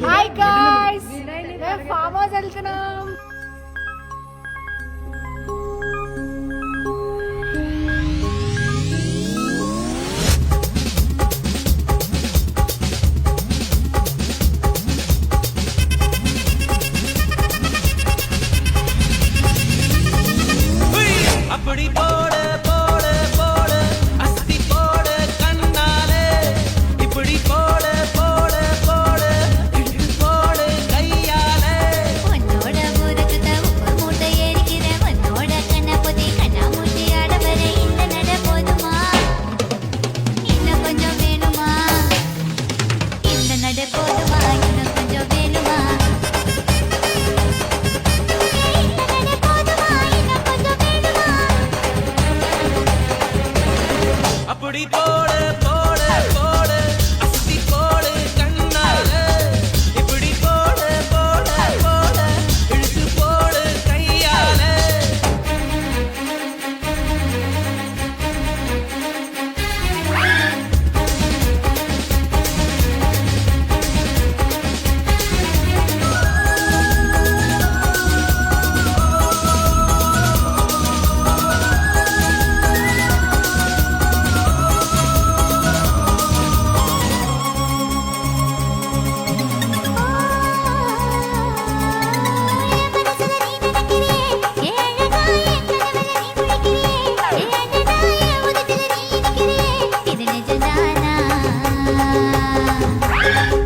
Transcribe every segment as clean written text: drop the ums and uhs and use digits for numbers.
Hi guys మేము farm house వెళ్తున్నాం. அப்படி போடு போடு போடு அஸ்தி போடு கண்ணாலே இப்படி போடு போடு போடு இழுத்து போடு கையாலே உன்னோட ஊருக்கு உப்பு மூட்டை ஏறிக்கிற உன்னோட கண்ண பொதி கண்ணா மூட்டி ஆட வர இந்த நட போதுமா இன்னும் கொஞ்சம் வேணுமா இந்த நட போதுமா இன்னும் கொஞ்சம் வேணுமா இந்த நட போதுமா இன்னும் கொஞ்சம் வேணுமா அப்படி போடு போடு போடு அஸ்தி போடு கண்ணாலே இப்படி போடு போடு போடு இழுத்து போடு கையாலே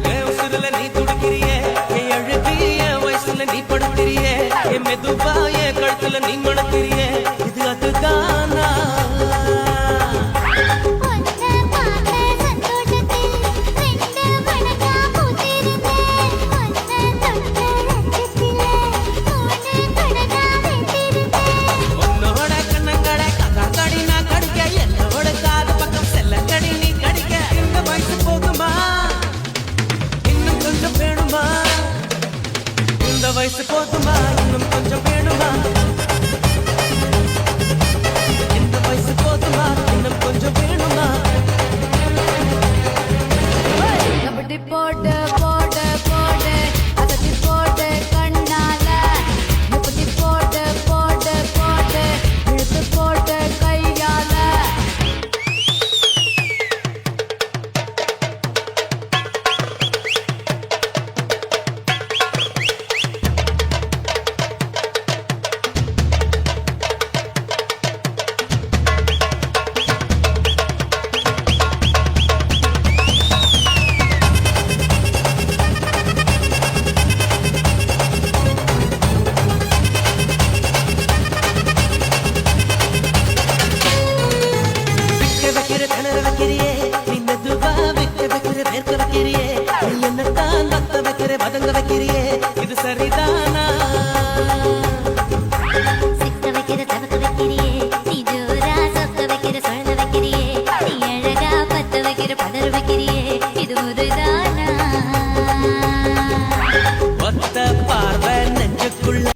என் உசுருல நீ துடிக்கிறியே என் அழுதி என் வயசுல நீ படுக்கிறியே என் மெதுவா என் கழுத்துல நீ மணக்கிறியே இது அதுதானா உன்னோட கண்ணங்கடை கடி நான் கடிக்க என்னோட காது பக்கம் செல்லக்கடி நீ கடிக்க இந்த வயசு போதுமா இன்னும் கொஞ்சம் வேணுமா இந்த வயசு போதுமா இன்னும் கொஞ்சம் வேணுமா இந்த வயசு போதுமா இன்னும் கொஞ்சம் வேணுமா அப்படி போடு போடு போடு அகத்தி போடு கண்ணால இப்படி போடு போடு போடு இழுத்து போடு கையால. விக்க வைக்கிற திணற வைக்கிறியே நீ மெதுவா விக்க வைக்கிற வேர்க்க வைக்கிறியே நீ என்னத்தான் வத்த வைக்கிற வதங்க வைக்கிறியே இது சரிதானா